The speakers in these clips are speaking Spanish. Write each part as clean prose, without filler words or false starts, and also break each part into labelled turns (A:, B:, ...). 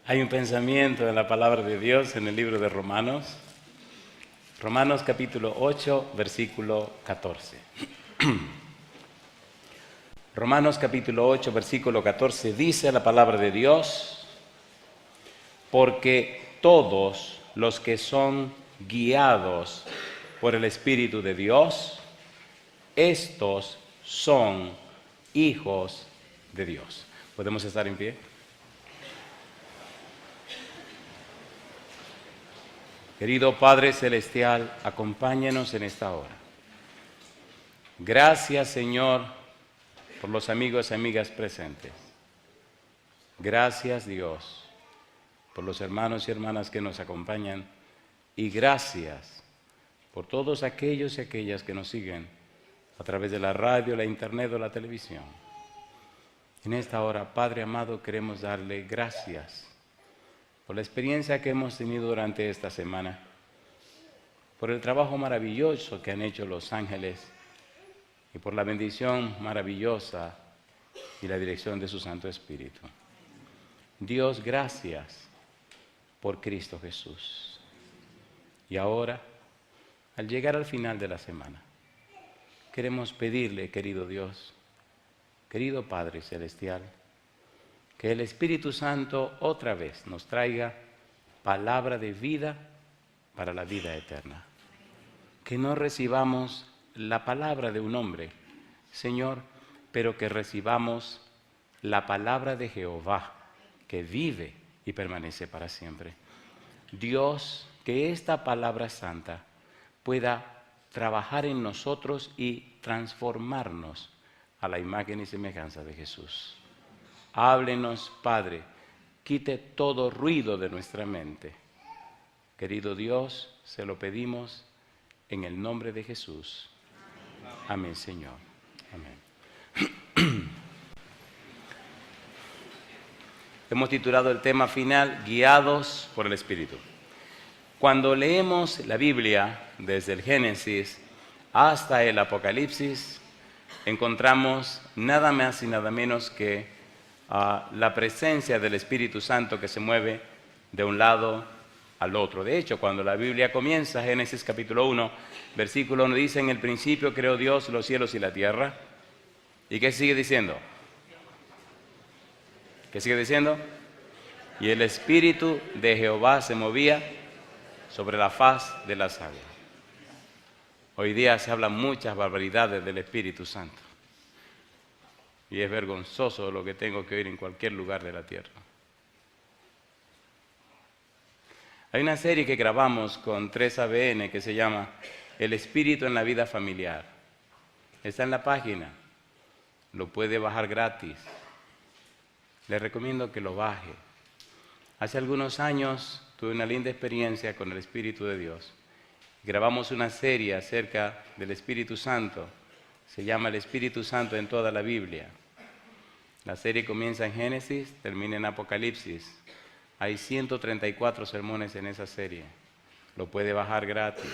A: Hay un pensamiento en la palabra de Dios en el libro de Romanos. Romanos capítulo 8, versículo 14. Romanos capítulo 8, versículo 14 dice la palabra de Dios: porque todos los que son guiados por el Espíritu de Dios, estos son hijos de Dios. ¿Podemos estar en pie? Querido Padre Celestial, acompáñanos en esta hora. Gracias, Señor, por los amigos y amigas presentes. Gracias, Dios, por los hermanos y hermanas que nos acompañan. Y gracias por todos aquellos y aquellas que nos siguen a través de la radio, la internet o la televisión. En esta hora, Padre amado, queremos darle gracias por la experiencia que hemos tenido durante esta semana, por el trabajo maravilloso que han hecho los ángeles y por la bendición maravillosa y la dirección de su Santo Espíritu. Dios, gracias por Cristo Jesús. Y ahora, al llegar al final de la semana, queremos pedirle, querido Dios, querido Padre Celestial, que el Espíritu Santo otra vez nos traiga palabra de vida para la vida eterna. Que no recibamos la palabra de un hombre, Señor, pero que recibamos la palabra de Jehová, que vive y permanece para siempre. Dios, que esta palabra santa pueda trabajar en nosotros y transformarnos a la imagen y semejanza de Jesús. Háblenos, Padre, quite todo ruido de nuestra mente. Querido Dios, se lo pedimos en el nombre de Jesús. Amén, Señor. Amén. Hemos titulado el tema final, Guiados por el Espíritu. Cuando leemos la Biblia, desde el Génesis hasta el Apocalipsis, encontramos nada más y nada menos que la presencia del Espíritu Santo que se mueve de un lado al otro. De hecho, cuando la Biblia comienza, Génesis capítulo 1, versículo 1 dice: en el principio creó Dios los cielos y la tierra. ¿Y qué sigue diciendo? ¿Qué sigue diciendo? Y el Espíritu de Jehová se movía sobre la faz de las aguas. Hoy día se hablan muchas barbaridades del Espíritu Santo. Y es vergonzoso lo que tengo que oír en cualquier lugar de la tierra. Hay una serie que grabamos con 3ABN que se llama El Espíritu en la Vida Familiar. Está en la página. Lo puede bajar gratis. Le recomiendo que lo baje. Hace algunos años tuve una linda experiencia con el Espíritu de Dios. Grabamos una serie acerca del Espíritu Santo. Se llama El Espíritu Santo en toda la Biblia. La serie comienza en Génesis, termina en Apocalipsis. Hay 134 sermones en esa serie. Lo puede bajar gratis.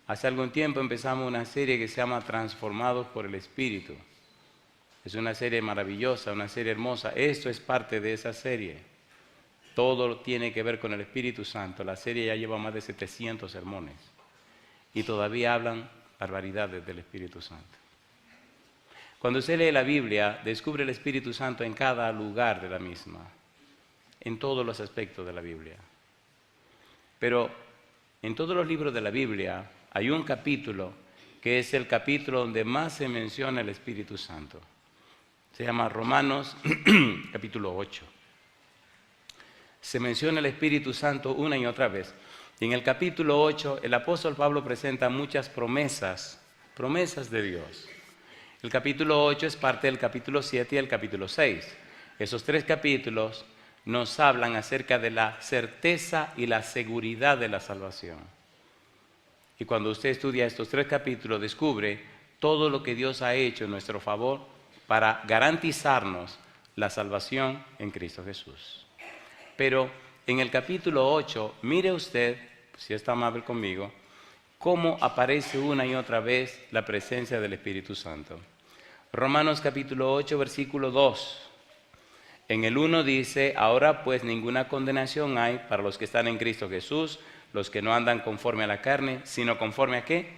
A: Hace algún tiempo empezamos una serie que se llama Transformados por el Espíritu. Es una serie maravillosa, una serie hermosa. Esto es parte de esa serie. Todo tiene que ver con el Espíritu Santo. La serie ya lleva más de 700 sermones. Y todavía hablan barbaridades del Espíritu Santo. Cuando usted lee la Biblia, descubre el Espíritu Santo en cada lugar de la misma, en todos los aspectos de la Biblia. Pero en todos los libros de la Biblia hay un capítulo que es el capítulo donde más se menciona el Espíritu Santo. Se llama Romanos capítulo 8. Se menciona el Espíritu Santo una y otra vez. Y en el capítulo 8 el apóstol Pablo presenta muchas promesas de Dios. El capítulo 8 es parte del capítulo 7 y el capítulo 6. Esos tres capítulos nos hablan acerca de la certeza y la seguridad de la salvación. Y cuando usted estudia estos tres capítulos, descubre todo lo que Dios ha hecho en nuestro favor para garantizarnos la salvación en Cristo Jesús. Pero en el capítulo 8, mire usted, si está amable conmigo, cómo aparece una y otra vez la presencia del Espíritu Santo. Romanos capítulo 8, versículo 2. En el 1 dice, ahora pues ninguna condenación hay para los que están en Cristo Jesús, los que no andan conforme a la carne, sino conforme a ¿qué?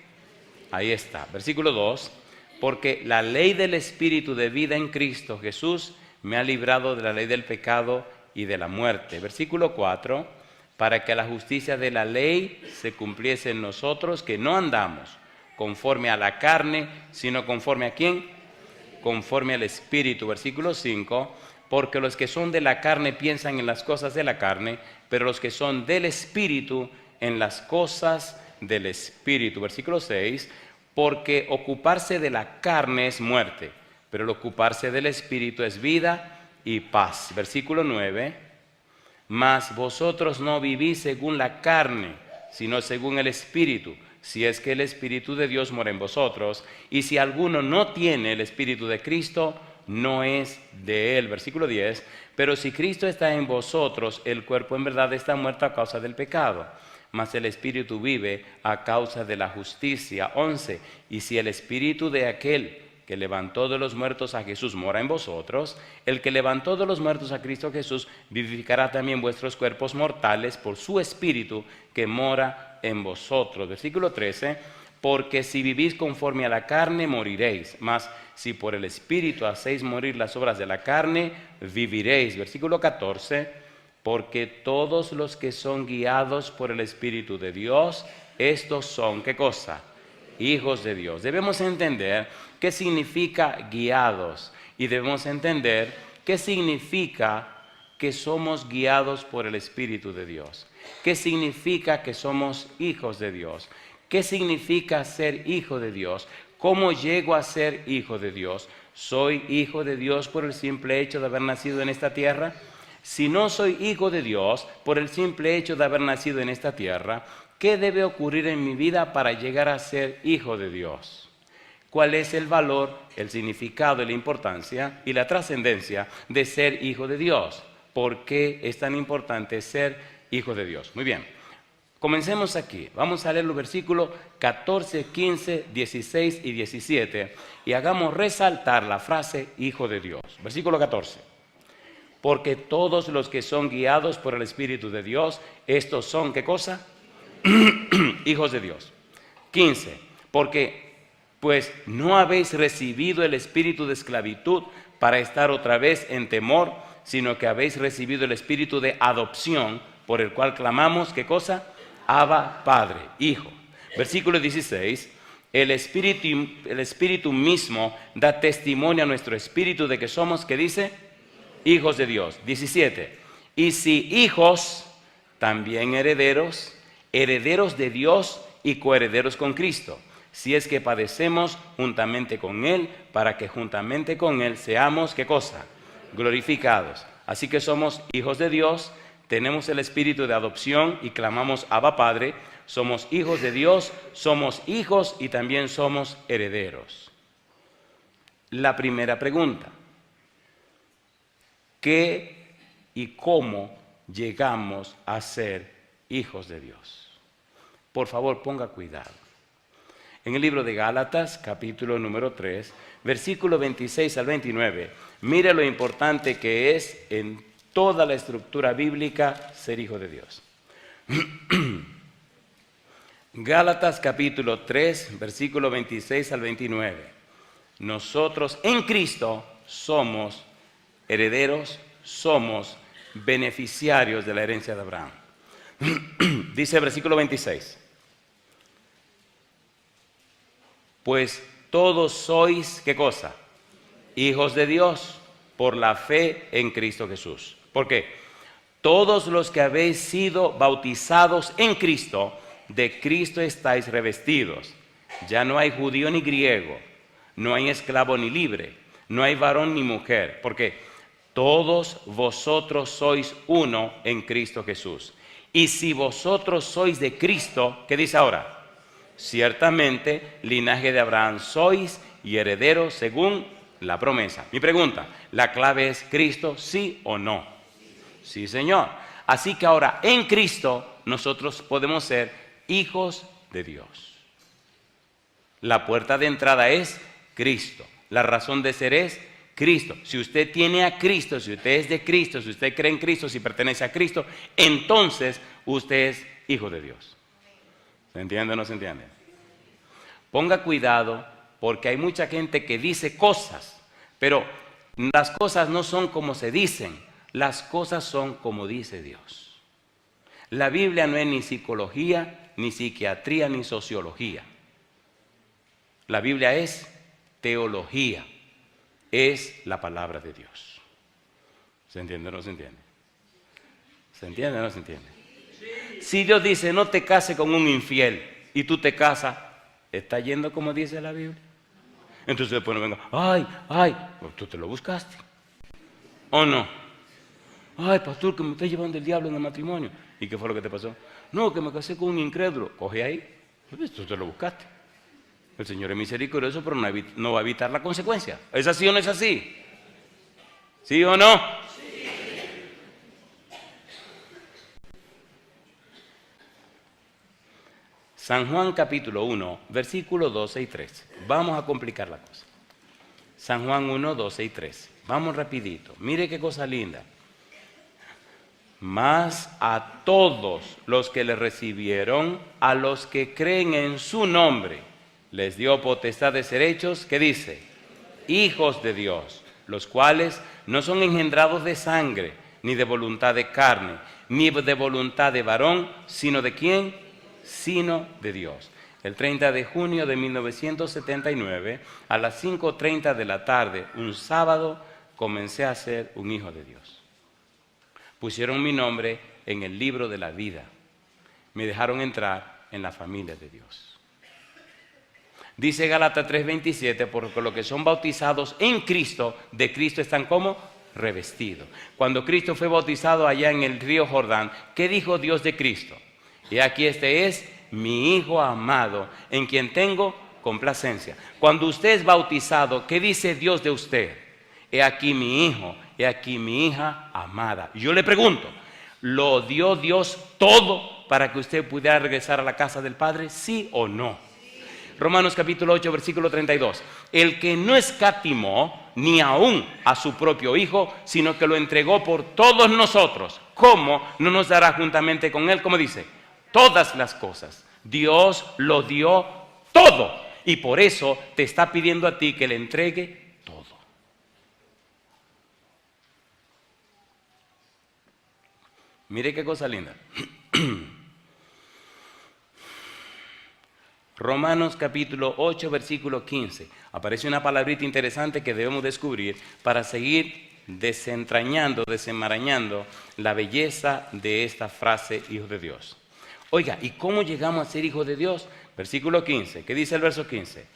A: Ahí está. Versículo 2, porque la ley del Espíritu de vida en Cristo Jesús me ha librado de la ley del pecado y de la muerte. Versículo 4, para que la justicia de la ley se cumpliese en nosotros, que no andamos conforme a la carne, sino conforme a ¿quién? Conforme al Espíritu. Versículo 5, porque los que son de la carne piensan en las cosas de la carne, pero los que son del Espíritu en las cosas del Espíritu. Versículo 6, porque ocuparse de la carne es muerte, pero el ocuparse del Espíritu es vida y paz. Versículo 9, mas vosotros no vivís según la carne, sino según el Espíritu, si es que el Espíritu de Dios mora en vosotros, y si alguno no tiene el Espíritu de Cristo, no es de él. Versículo 10, pero si Cristo está en vosotros, el cuerpo en verdad está muerto a causa del pecado, mas el Espíritu vive a causa de la justicia. 11, y si el Espíritu de aquel que levantó de los muertos a Jesús mora en vosotros, el que levantó de los muertos a Cristo Jesús vivificará también vuestros cuerpos mortales por su Espíritu que mora en vosotros. Versículo 13, porque si vivís conforme a la carne moriréis, mas si por el Espíritu hacéis morir las obras de la carne, viviréis. Versículo 14, porque todos los que son guiados por el Espíritu de Dios, estos son, ¿qué cosa? Hijos de Dios. Debemos entender qué significa guiados y debemos entender qué significa que somos guiados por el Espíritu de Dios. ¿Qué significa que somos hijos de Dios? ¿Qué significa ser hijo de Dios? ¿Cómo llego a ser hijo de Dios? ¿Soy hijo de Dios por el simple hecho de haber nacido en esta tierra? Si no soy hijo de Dios por el simple hecho de haber nacido en esta tierra, ¿qué debe ocurrir en mi vida para llegar a ser hijo de Dios? ¿Cuál es el valor, el significado y la importancia y la trascendencia de ser hijo de Dios? ¿Por qué es tan importante ser hijo de Dios? Muy bien, comencemos aquí. Vamos a leer los versículos 14, 15, 16 y 17 y hagamos resaltar la frase hijo de Dios. Versículo 14. Porque todos los que son guiados por el Espíritu de Dios, estos son, ¿qué cosa? Hijos de Dios. 15. Porque pues no habéis recibido el espíritu de esclavitud para estar otra vez en temor, sino que habéis recibido el espíritu de adopción, por el cual clamamos, ¿qué cosa? Abba, Padre, Hijo. Versículo 16. El espíritu mismo da testimonio a nuestro espíritu de que somos, ¿qué dice? Hijos de Dios. 17. Y si hijos, también herederos, herederos de Dios y coherederos con Cristo, si es que padecemos juntamente con Él, para que juntamente con Él seamos, ¿qué cosa? Glorificados. Así que somos hijos de Dios, tenemos el espíritu de adopción y clamamos Abba Padre, somos hijos de Dios, somos hijos y también somos herederos. La primera pregunta, ¿qué y cómo llegamos a ser hijos de Dios? Por favor, ponga cuidado. En el libro de Gálatas, capítulo número 3, versículo 26 al 29, mire lo importante que es en toda la estructura bíblica ser hijo de Dios. Gálatas capítulo 3, versículo 26 al 29. Nosotros en Cristo somos herederos, somos beneficiarios de la herencia de Abraham. Dice el versículo 26. Pues todos sois, ¿qué cosa? Hijos de Dios por la fe en Cristo Jesús. ¿Por qué? Todos los que habéis sido bautizados en Cristo, de Cristo estáis revestidos. Ya no hay judío ni griego, no hay esclavo ni libre, no hay varón ni mujer. ¿Por qué? Todos vosotros sois uno en Cristo Jesús. Y si vosotros sois de Cristo, ¿qué dice ahora? Ciertamente, linaje de Abraham sois y herederos según la promesa. Mi pregunta, ¿la clave es Cristo, sí o no? Sí, Señor. Así que ahora en Cristo nosotros podemos ser hijos de Dios. La puerta de entrada es Cristo. La razón de ser es Cristo. Si usted tiene a Cristo, si usted es de Cristo, si usted cree en Cristo, si pertenece a Cristo, entonces usted es hijo de Dios. ¿Se entiende o no se entiende? Ponga cuidado porque hay mucha gente que dice cosas, pero las cosas no son como se dicen, las cosas son como dice Dios. La Biblia no es ni psicología, ni psiquiatría, ni sociología. La Biblia es teología, es la palabra de Dios. ¿Se entiende o no se entiende? ¿Se entiende o no se entiende? Si Dios dice no te cases con un infiel y tú te casas, ¿está yendo como dice la Biblia? Entonces después no venga, ay, pues tú te lo buscaste. ¿O no? Ay, pastor, que me está llevando el diablo en el matrimonio. ¿Y qué fue lo que te pasó? No, que me casé con un incrédulo. Coge ahí, pues tú te lo buscaste. El Señor es misericordioso, pero no va a evitar la consecuencia. ¿Es así o no es así? ¿Sí o no? Sí. San Juan capítulo 1, versículos 12 y 13. Vamos a complicar la cosa. San Juan 1, 12 y 13. Vamos rapidito. Mire qué cosa linda. Mas a todos los que le recibieron, a los que creen en su nombre, les dio potestad de ser hechos, ¿qué dice? Hijos de Dios, los cuales no son engendrados de sangre, ni de voluntad de carne, ni de voluntad de varón, sino ¿de quién? Sino de Dios. El 30 de junio de 1979, a las 5:30 de la tarde, un sábado, comencé a ser un hijo de Dios. Pusieron mi nombre en el libro de la vida. Me dejaron entrar en la familia de Dios. Dice Gálatas 3:27, porque los que son bautizados en Cristo, de Cristo están como revestidos. Cuando Cristo fue bautizado allá en el río Jordán, ¿qué dijo Dios de Cristo? Y aquí este es mi Hijo amado, en quien tengo complacencia. Cuando usted es bautizado, ¿qué dice Dios de usted? He aquí mi hijo, he aquí mi hija amada. Y yo le pregunto, ¿lo dio Dios todo para que usted pudiera regresar a la casa del Padre? ¿Sí o no? Romanos capítulo 8, versículo 32. El que no escatimó ni aún a su propio Hijo, sino que lo entregó por todos nosotros, ¿cómo no nos dará juntamente con Él? Como dice, todas las cosas. Dios lo dio todo. Y por eso te está pidiendo a ti que le entregue todo. Mire qué cosa linda. Romanos capítulo 8, versículo 15. Aparece una palabrita interesante que debemos descubrir para seguir desentrañando, desenmarañando la belleza de esta frase, Hijo de Dios. Oiga, ¿y cómo llegamos a ser hijos de Dios? Versículo 15. ¿Qué dice el verso 15?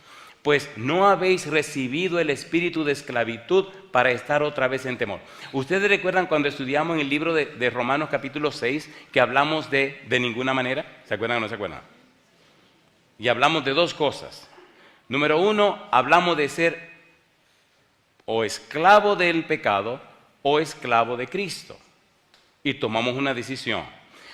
A: Pues no habéis recibido el espíritu de esclavitud para estar otra vez en temor. ¿Ustedes recuerdan cuando estudiamos en el libro de Romanos capítulo 6 que hablamos de ninguna manera? ¿Se acuerdan o no se acuerdan? Y hablamos de dos cosas. Número uno, hablamos de ser o esclavo del pecado o esclavo de Cristo. Y tomamos una decisión.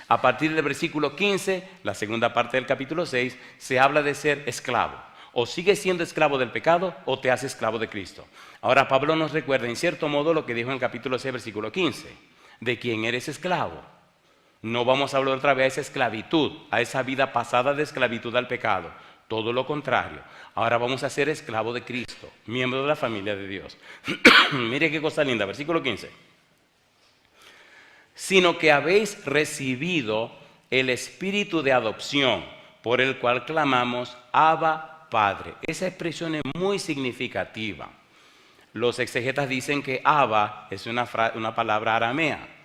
A: A partir del versículo 15, la segunda parte del capítulo 6, se habla de ser esclavo. O sigues siendo esclavo del pecado o te haces esclavo de Cristo. Ahora Pablo nos recuerda en cierto modo lo que dijo en el capítulo 6, versículo 15. ¿De quién eres esclavo? No vamos a hablar otra vez a esa esclavitud, a esa vida pasada de esclavitud al pecado. Todo lo contrario. Ahora vamos a ser esclavos de Cristo, miembros de la familia de Dios. Mire qué cosa linda, versículo 15. Sino que habéis recibido el espíritu de adopción, por el cual clamamos, Abba, Padre. Esa expresión es muy significativa. Los exegetas dicen que Abba es una palabra aramea,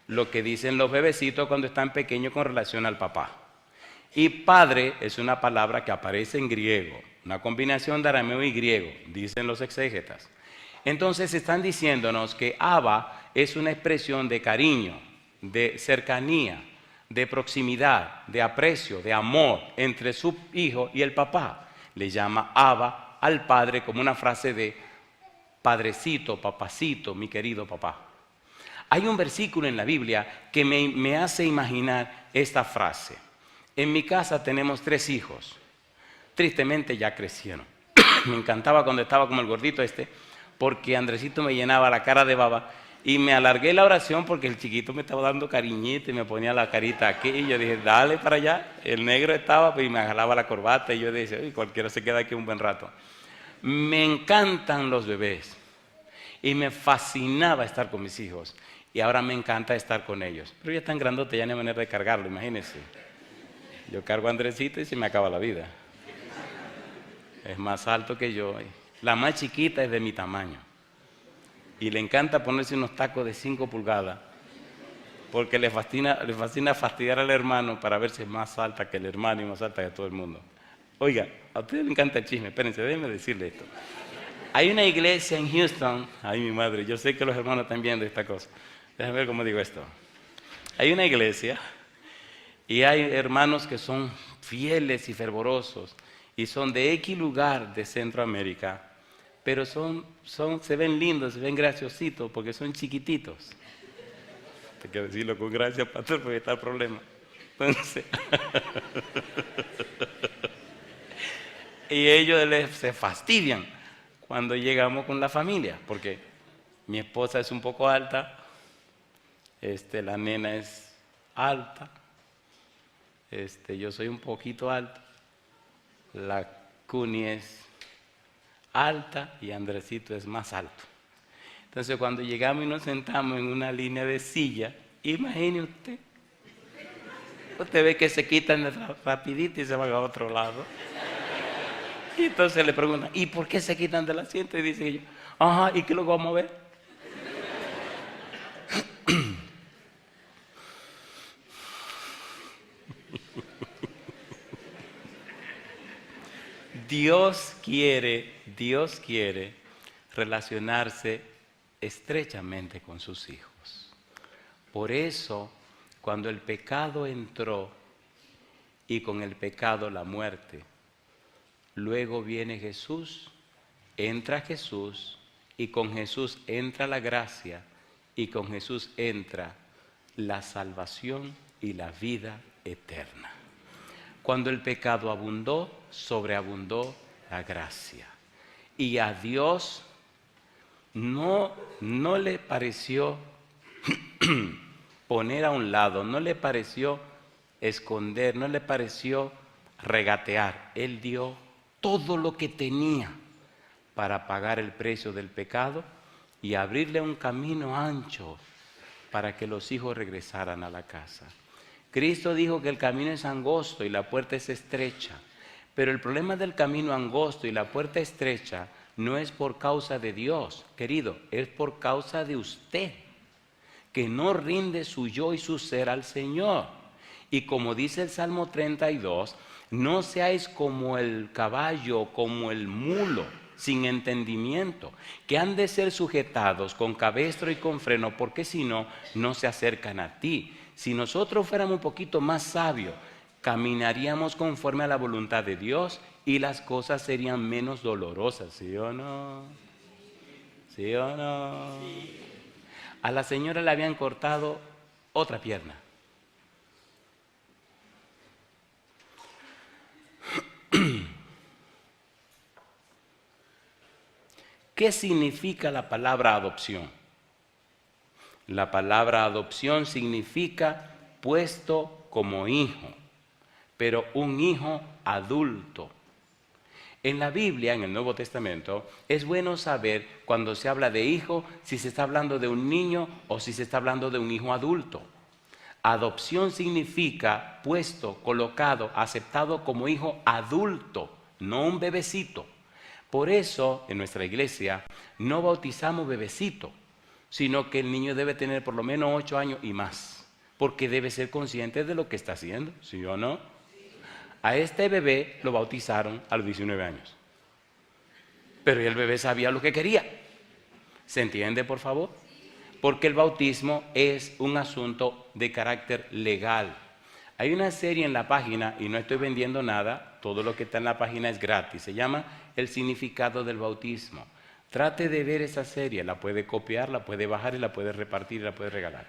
A: lo que dicen los bebecitos cuando están pequeños con relación al papá. Y Padre es una palabra que aparece en griego, una combinación de arameo y griego, dicen los exegetas. Entonces están diciéndonos que Abba es una expresión de cariño, de cercanía, de proximidad, de aprecio, de amor entre su hijo y el papá. Le llama Abba al padre como una frase de padrecito, papacito, mi querido papá. Hay un versículo en la Biblia que me hace imaginar esta frase. En mi casa tenemos 3 hijos. Tristemente ya crecieron. Me encantaba cuando estaba como el gordito este, porque Andresito me llenaba la cara de baba. Y me alargué la oración porque el chiquito me estaba dando cariñito y me ponía la carita aquí. Y yo dije, dale para allá. El negro estaba y me jalaba la corbata. Y yo decía, uy, cualquiera se queda aquí un buen rato. Me encantan los bebés. Y me fascinaba estar con mis hijos. Y ahora me encanta estar con ellos. Pero ya están grandotes, ya no hay manera de cargarlo, imagínense. Yo cargo a Andresito y se me acaba la vida. Es más alto que yo. La más chiquita es de mi tamaño. Y le encanta ponerse unos tacos de 5 pulgadas. Porque le fascina fastidiar al hermano para verse más alta que el hermano y más alta que todo el mundo. Oiga, a ustedes les encanta el chisme. Espérense, déjenme decirle esto. Hay una iglesia en Houston. Ay, mi madre, yo sé que los hermanos están viendo esta cosa. Déjenme ver cómo digo esto. Hay una iglesia y hay hermanos que son fieles y fervorosos y son de X lugar de Centroamérica, pero se ven lindos, se ven graciositos porque son chiquititos. Hay que decirlo con gracia, pastor, porque está el problema. Entonces, y ellos se fastidian cuando llegamos con la familia, porque mi esposa es un poco alta, la nena es alta, yo soy un poquito alto, la Cuni es alta y Andresito es más alto. Entonces cuando llegamos y nos sentamos en una línea de silla, imagine usted ve que se quitan rapidito y se van a otro lado. Y entonces le preguntan, ¿y por qué se quitan del asiento? Y dice yo, ajá, ¿y qué lo vamos a ver? Dios quiere relacionarse estrechamente con sus hijos. Por eso, cuando el pecado entró y con el pecado la muerte, luego viene Jesús, entra Jesús y con Jesús entra la gracia y con Jesús entra la salvación y la vida eterna. Cuando el pecado abundó, sobreabundó la gracia. Y a Dios no le pareció poner a un lado, no le pareció esconder, no le pareció regatear. Él dio todo lo que tenía para pagar el precio del pecado y abrirle un camino ancho para que los hijos regresaran a la casa. Cristo dijo que el camino es angosto y la puerta es estrecha, pero el problema del camino angosto y la puerta estrecha no es por causa de Dios, querido, es por causa de usted, que no rinde su yo y su ser al Señor. Y como dice el Salmo 32, no seáis como el caballo, como el mulo, sin entendimiento, que han de ser sujetados con cabestro y con freno, porque si no, no se acercan a ti. Si nosotros fuéramos un poquito más sabios, caminaríamos conforme a la voluntad de Dios y las cosas serían menos dolorosas, ¿sí o no? ¿Sí o no? A la señora le habían cortado otra pierna. ¿Qué significa la palabra adopción? La palabra adopción significa puesto como hijo, pero un hijo adulto. En la Biblia, en el Nuevo Testamento, es bueno saber cuando se habla de hijo, si se está hablando de un niño o si se está hablando de un hijo adulto. Adopción significa puesto, colocado, aceptado como hijo adulto, no un bebecito. Por eso, en nuestra iglesia, no bautizamos bebecito, sino que el niño debe tener por lo menos 8 años y más, porque debe ser consciente de lo que está haciendo, ¿sí o no? A este bebé lo bautizaron a los 19 años, pero el bebé sabía lo que quería. ¿Se entiende, por favor? Porque el bautismo es un asunto de carácter legal. Hay una serie en la página, y no estoy vendiendo nada, todo lo que está en la página es gratis, se llama El significado del bautismo. Trate de ver esa serie, la puede copiar, la puede bajar y la puede repartir y la puede regalar.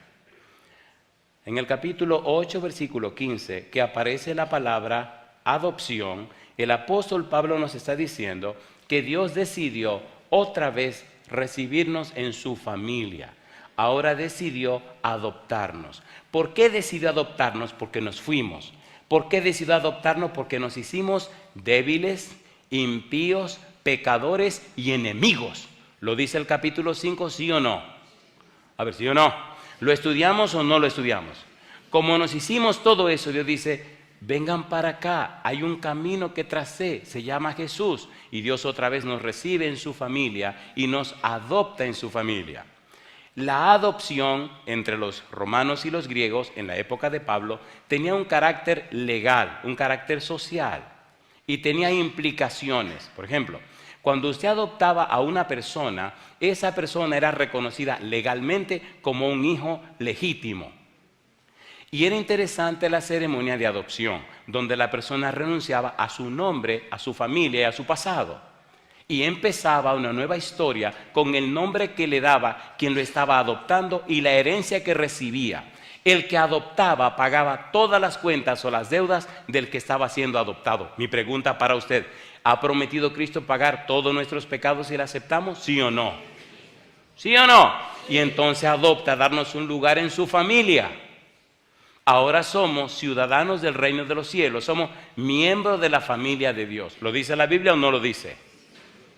A: En el capítulo 8, versículo 15, que aparece la palabra adopción, el apóstol Pablo nos está diciendo que Dios decidió otra vez recibirnos en su familia. Ahora decidió adoptarnos. ¿Por qué decidió adoptarnos? Porque nos fuimos. ¿Por qué decidió adoptarnos? Porque nos hicimos débiles, impíos, pecadores y enemigos. ¿Lo dice el capítulo 5, sí o no? A ver, ¿sí o no? ¿Lo estudiamos o no lo estudiamos? Como nos hicimos todo eso, Dios dice, vengan para acá, hay un camino que tracé, se llama Jesús. Y Dios otra vez nos recibe en su familia y nos adopta en su familia. La adopción entre los romanos y los griegos en la época de Pablo tenía un carácter legal, un carácter social y tenía implicaciones. Por ejemplo, cuando usted adoptaba a una persona, esa persona era reconocida legalmente como un hijo legítimo. Y era interesante la ceremonia de adopción, donde la persona renunciaba a su nombre, a su familia y a su pasado. Y empezaba una nueva historia con el nombre que le daba quien lo estaba adoptando y la herencia que recibía. El que adoptaba pagaba todas las cuentas o las deudas del que estaba siendo adoptado. Mi pregunta para usted, ¿ha prometido Cristo pagar todos nuestros pecados si le aceptamos? ¿Sí o no? ¿Sí o no? Y entonces adopta darnos un lugar en su familia. Ahora somos ciudadanos del reino de los cielos, somos miembros de la familia de Dios. ¿Lo dice la Biblia o no lo dice?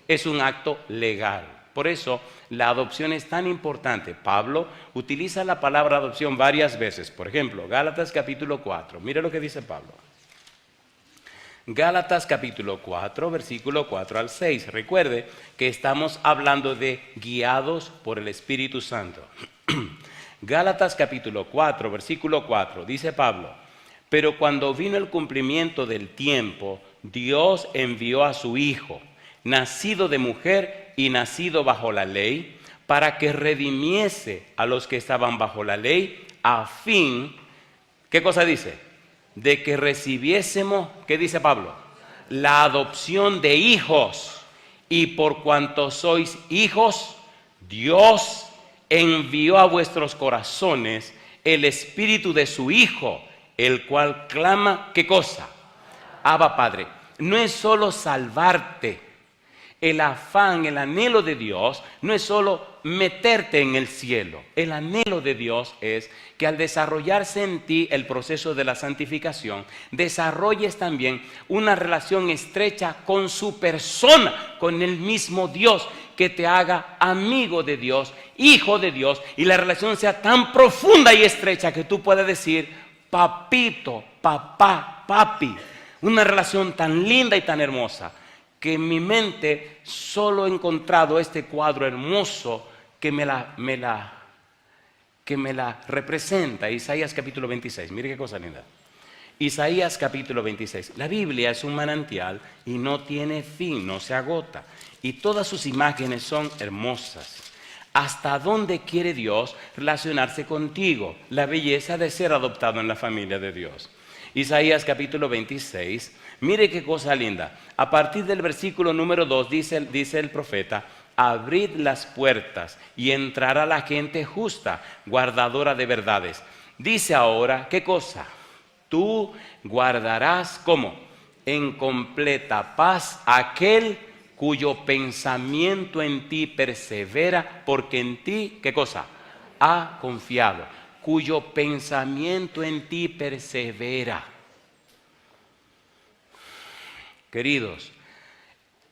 A: Es un acto legal. Por eso la adopción es tan importante. Pablo utiliza la palabra adopción varias veces. Por ejemplo, Gálatas capítulo 4. Mire lo que dice Pablo. Gálatas capítulo 4, versículo 4 al 6. Recuerde que estamos hablando de guiados por el Espíritu Santo. Gálatas capítulo 4, versículo 4, dice Pablo, pero cuando vino el cumplimiento del tiempo, Dios envió a su Hijo, nacido de mujer y nacido bajo la ley, para que redimiese a los que estaban bajo la ley, a fin, ¿qué cosa dice? De que recibiésemos, ¿qué dice Pablo? La adopción de hijos, y por cuanto sois hijos, Dios envió a vuestros corazones el espíritu de su Hijo, el cual clama, ¿qué cosa? Abba, Padre. No es solo salvarte. El afán, el anhelo de Dios no es solo meterte en el cielo. El anhelo de Dios es que al desarrollarse en ti el proceso de la santificación, desarrolles también una relación estrecha con su persona, con el mismo Dios, que te haga amigo de Dios, hijo de Dios, y la relación sea tan profunda y estrecha que tú puedas decir, papito, papá, papi. Una relación tan linda y tan hermosa que en mi mente solo he encontrado este cuadro hermoso que me la representa. Isaías capítulo 26, mire qué cosa linda. Isaías capítulo 26. La Biblia es un manantial y no tiene fin, no se agota. Y todas sus imágenes son hermosas. ¿Hasta dónde quiere Dios relacionarse contigo? La belleza de ser adoptado en la familia de Dios. Isaías capítulo 26, mire qué cosa linda. A partir del versículo número 2 dice el profeta, abrid las puertas y entrará la gente justa, guardadora de verdades. Dice ahora, ¿qué cosa? Tú guardarás, ¿cómo? En completa paz aquel cuyo pensamiento en ti persevera, porque en ti, ¿qué cosa? Ha confiado. Cuyo pensamiento en ti persevera. Queridos,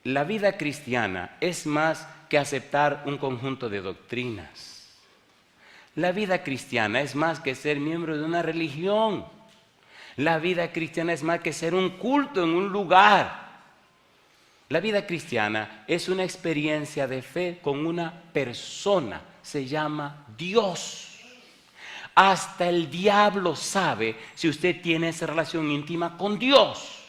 A: la vida cristiana es más que aceptar un conjunto de doctrinas. La vida cristiana es más que ser miembro de una religión. La vida cristiana es más que ser un culto en un lugar. La vida cristiana es una experiencia de fe con una persona, se llama Dios. Hasta el diablo sabe si usted tiene esa relación íntima con Dios.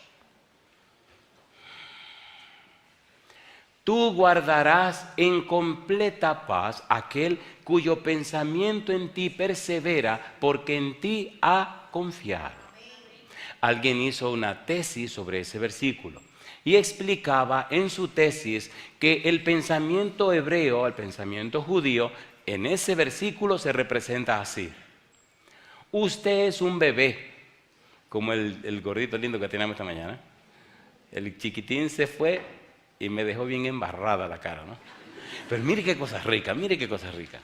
A: Tú guardarás en completa paz aquel cuyo pensamiento en ti persevera, porque en ti ha confiado. Alguien hizo una tesis sobre ese versículo y explicaba en su tesis que el pensamiento hebreo, el pensamiento judío, en ese versículo se representa así. Usted es un bebé, como el gordito lindo que teníamos esta mañana. El chiquitín se fue y me dejó bien embarrada la cara, ¿no? Pero mire qué cosa rica, mire qué cosa rica.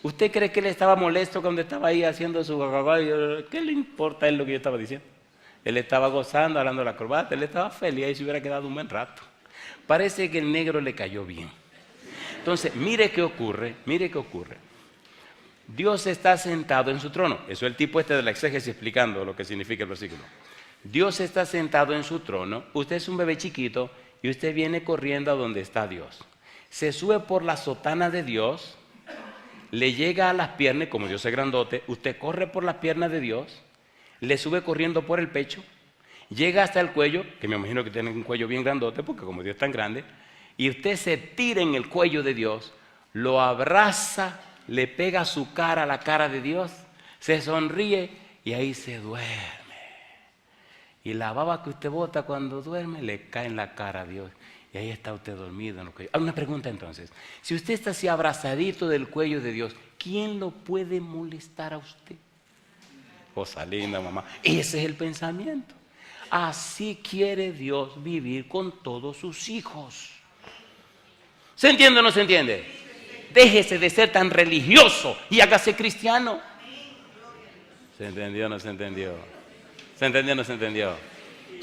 A: ¿Usted cree que él estaba molesto cuando estaba ahí haciendo su gagagay? ¿Qué le importa a él lo que yo estaba diciendo? Él estaba gozando, hablando la corbata, él estaba feliz, ahí se hubiera quedado un buen rato. Parece que el negro le cayó bien. Entonces, mire qué ocurre, mire qué ocurre. Dios está sentado en su trono. Eso es el tipo de la exégesis explicando lo que significa el versículo. Dios está sentado en su trono, usted es un bebé chiquito y usted viene corriendo a donde está Dios. Se sube por la sotana de Dios, le llega a las piernas, como Dios es grandote, usted corre por las piernas de Dios, le sube corriendo por el pecho, llega hasta el cuello, que me imagino que tiene un cuello bien grandote, porque como Dios es tan grande, y usted se tira en el cuello de Dios, lo abraza, le pega su cara a la cara de Dios, se sonríe y ahí se duerme. Y la baba que usted bota cuando duerme le cae en la cara a Dios. Y ahí está usted dormido en el cuello. Una pregunta entonces. Si usted está así abrazadito del cuello de Dios, ¿quién lo puede molestar a usted? Cosa linda, mamá. Ese es el pensamiento. Así quiere Dios vivir con todos sus hijos. ¿Se entiende o no se entiende? Déjese de ser tan religioso y hágase cristiano. ¿Se entendió o no se entendió? ¿Se entendió o no se entendió?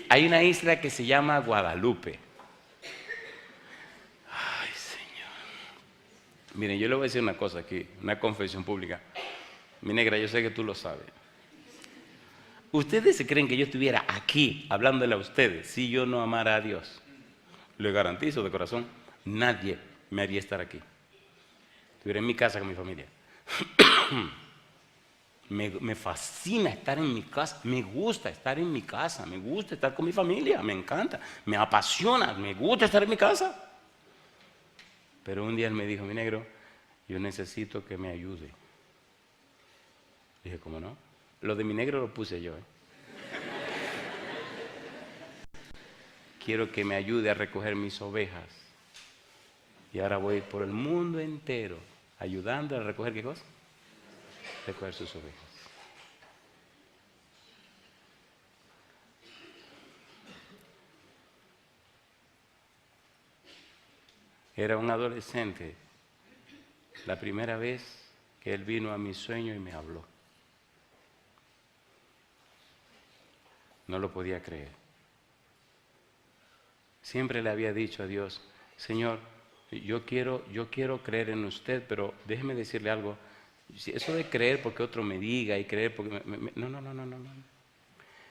A: Hay una isla que se llama Guadalupe. Ay, Señor. Miren, yo le voy a decir una cosa aquí, una confesión pública. Mi negra, yo sé que tú lo sabes. ¿Ustedes se creen que yo estuviera aquí hablándole a ustedes si yo no amara a Dios? Le garantizo de corazón, nadie me haría estar aquí. Estuviera en mi casa con mi familia. Me fascina estar en mi casa, me gusta estar en mi casa, me gusta estar con mi familia, me encanta, me apasiona, me gusta estar en mi casa. Pero un día él me dijo, mi negro, yo necesito que me ayude. Dije, ¿cómo no? Lo de mi negro lo puse yo. Quiero que me ayude a recoger mis ovejas. Y ahora voy por el mundo entero ayudando a recoger, ¿qué cosa? Recoger sus ovejas. Era un adolescente, la primera vez que él vino a mi sueño y me habló. No lo podía creer. Siempre le había dicho a Dios, Señor, yo quiero creer en usted, pero déjeme decirle algo. Eso de creer porque otro me diga y creer porque... No.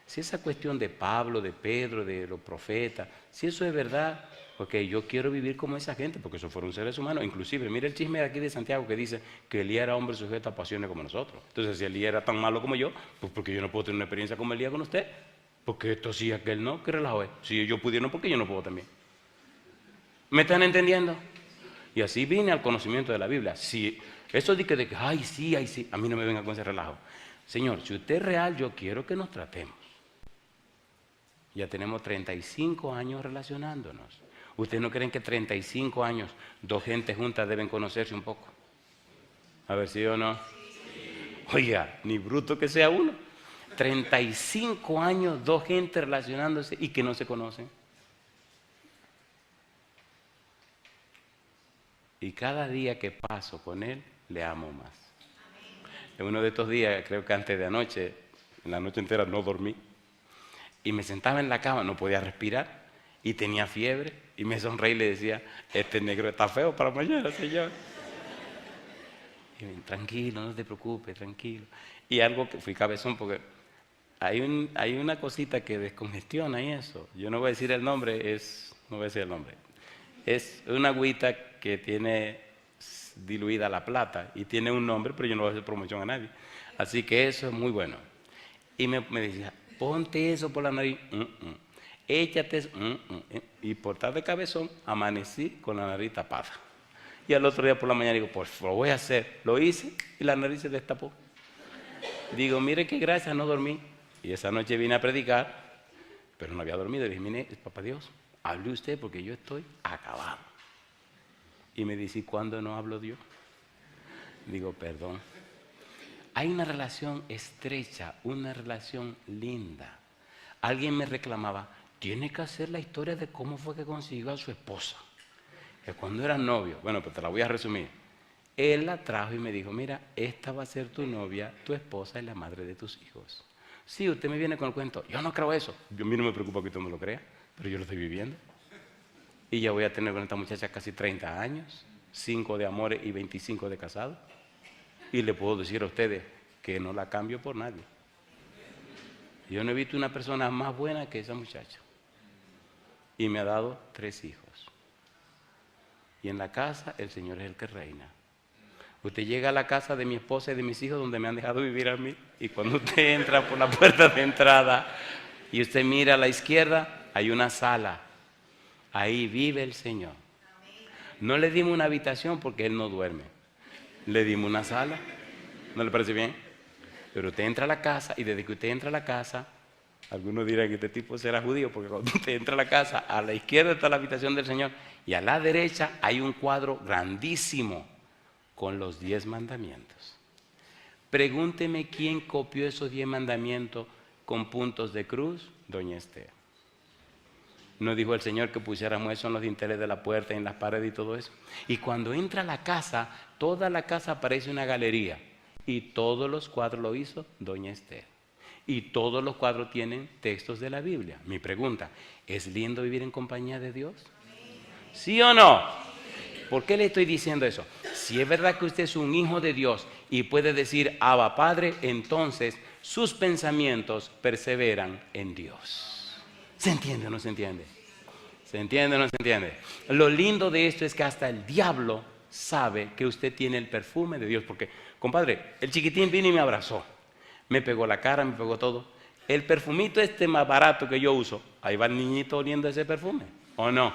A: Si esa cuestión de Pablo, de Pedro, de los profetas, si eso es verdad, ok, yo quiero vivir como esa gente, porque esos fueron seres humanos. Inclusive, mire el chisme de aquí de Santiago que dice que Elías era hombre sujeto a pasiones como nosotros. Entonces, si Elías era tan malo como yo, pues porque yo no puedo tener una experiencia como Elías con usted. Porque esto sí, aquel no, ¿qué relajo es? Si yo pudiera, ¿por qué yo no puedo también? ¿Me están entendiendo? Y así vine al conocimiento de la Biblia. Si eso de que, ay sí, a mí no me venga con ese relajo. Señor, si usted es real, yo quiero que nos tratemos. Ya tenemos 35 años relacionándonos. ¿Ustedes no creen que 35 años dos gentes juntas deben conocerse un poco? A ver si o no. Oiga, ni bruto que sea uno. 35 años dos gentes relacionándose y que no se conocen. Y cada día que paso con él, le amo más. En uno de estos días, creo que antes de anoche, en la noche entera no dormí. Y me sentaba en la cama, no podía respirar y tenía fiebre. Y me sonreí y le decía, este negro está feo para mañana, señor. Y me, tranquilo, no te preocupes, tranquilo. Y algo que fui cabezón porque hay una cosita que descongestiona y eso. Yo no voy a decir el nombre, no voy a decir el nombre. Es una agüita que tiene diluida la plata y tiene un nombre, pero yo no voy a hacer promoción a nadie. Así que eso es muy bueno. Y me decía, ponte eso por la nariz, échate eso, y por estar de cabezón, amanecí con la nariz tapada. Y al otro día por la mañana digo, pues lo voy a hacer. Lo hice y la nariz se destapó. Digo, mire qué gracia, no dormí. Y esa noche vine a predicar, pero no había dormido. Le dije, mire, papá Dios, hable usted porque yo estoy acabado. Y me dice, ¿y cuándo no hablo Dios? Digo, perdón. Hay una relación estrecha, una relación linda. Alguien me reclamaba, tiene que hacer la historia de cómo fue que consiguió a su esposa. que cuando eran novios, bueno, pues te la voy a resumir. Él la trajo y me dijo, mira, esta va a ser tu novia, tu esposa y la madre de tus hijos. Sí, usted me viene con el cuento, yo no creo eso. A mí no me preocupa que usted me lo crea, pero yo lo estoy viviendo. Y ya voy a tener con esta muchacha casi 30 años, 5 de amores y 25 de casado. Y le puedo decir a ustedes que no la cambio por nadie. Yo no he visto una persona más buena que esa muchacha. Y me ha dado 3 hijos. Y en la casa el Señor es el que reina. Usted llega a la casa de mi esposa y de mis hijos donde me han dejado vivir a mí. Y cuando usted entra por la puerta de entrada y usted mira a la izquierda, hay una sala. Ahí vive el Señor. No le dimos una habitación porque Él no duerme. Le dimos una sala. ¿No le parece bien? Pero usted entra a la casa y desde que usted entra a la casa, algunos dirán que este tipo será judío porque cuando usted entra a la casa, a la izquierda está la habitación del Señor y a la derecha hay un cuadro grandísimo con los 10 mandamientos. Pregúnteme quién copió esos 10 mandamientos con puntos de cruz. Doña Esther. ¿No dijo el Señor que pusiéramos eso en los dinteles de la puerta, en las paredes y todo eso? Y cuando entra a la casa, toda la casa parece una galería. Y todos los cuadros lo hizo Doña Esther. Y todos los cuadros tienen textos de la Biblia. Mi pregunta, ¿es lindo vivir en compañía de Dios? ¿Sí o no? ¿Por qué le estoy diciendo eso? Si es verdad que usted es un hijo de Dios y puede decir Abba Padre, entonces sus pensamientos perseveran en Dios. ¿Se entiende o no se entiende? ¿Se entiende o no se entiende? Lo lindo de esto es que hasta el diablo sabe que usted tiene el perfume de Dios. Porque, compadre, el chiquitín vino y me abrazó. Me pegó la cara, me pegó todo. El perfumito este más barato que yo uso, ahí va el niñito oliendo ese perfume. ¿O no?